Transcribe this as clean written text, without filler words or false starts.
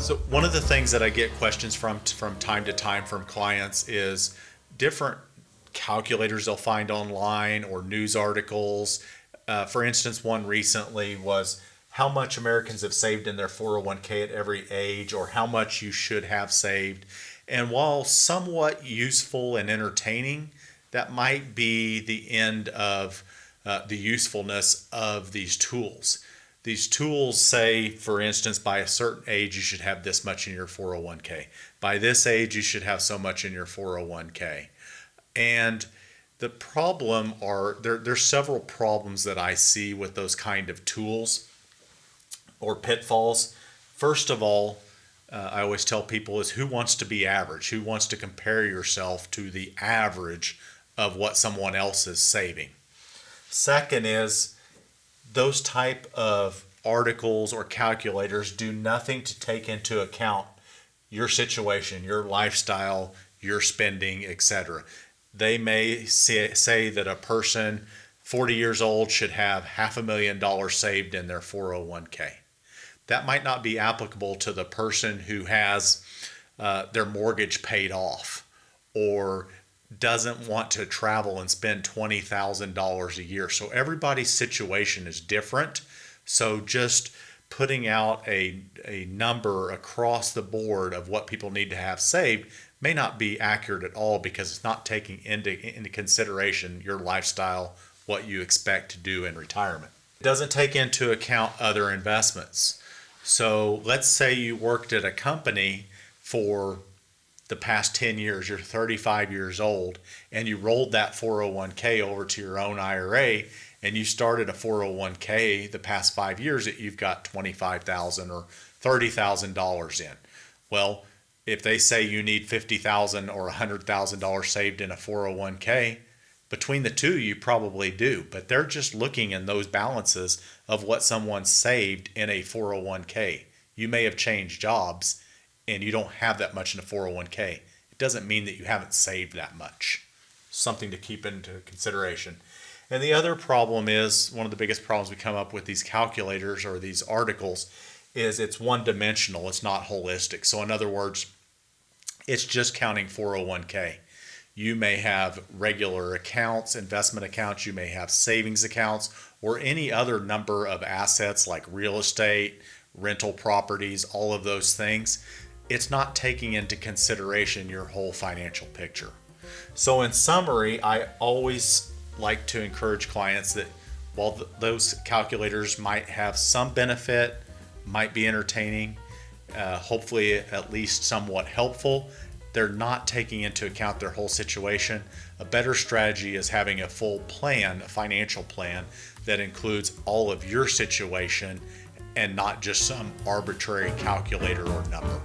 So one of the things that I get questions from time to time from clients is different calculators they'll find online or news articles. For instance, one recently was how much Americans have saved in their 401k at every age, or how much you should have saved. And while somewhat useful and entertaining, that might be the end of the usefulness of these tools. These tools say, for instance, by a certain age, you should have this much in your 401k. By this age, you should have so much in your 401k. And the problem there's several problems that I see with those kind of tools or pitfalls. First of all, I always tell people is who wants to be average? Who wants to compare yourself to the average of what someone else is saving? Second is those type of articles or calculators do nothing to take into account your situation, your lifestyle, your spending, etc. They may say that a person 40 years old should have $500,000 saved in their 401k. That might not be applicable to the person who has their mortgage paid off or doesn't want to travel and spend $20,000 a year. So everybody's situation is different. So just putting out a number across the board of what people need to have saved may not be accurate at all, because it's not taking into consideration your lifestyle, what you expect to do in retirement. It doesn't take into account other investments. So let's say you worked at a company for the past 10 years, you're 35 years old, and you rolled that 401k over to your own IRA, and you started a 401k the past 5 years that you've got $25,000 or $30,000 in. Well, if they say you need $50,000 or $100,000 saved in a 401k, between the two you probably do, but they're just looking in those balances of what someone saved in a 401k. You may have changed jobs and you don't have that much in a 401k. It doesn't mean that you haven't saved that much. Something to keep into consideration. And the other problem is, one of the biggest problems we come up with these calculators or these articles is it's one-dimensional. It's not holistic. So in other words, it's just counting 401k. You may have regular accounts, investment accounts, you may have savings accounts, or any other number of assets like real estate, rental properties, all of those things. It's not taking into consideration your whole financial picture. So in summary, I always like to encourage clients that while those calculators might have some benefit, might be entertaining, hopefully at least somewhat helpful, they're not taking into account their whole situation. A better strategy is having a full plan, a financial plan that includes all of your situation and not just some arbitrary calculator or number.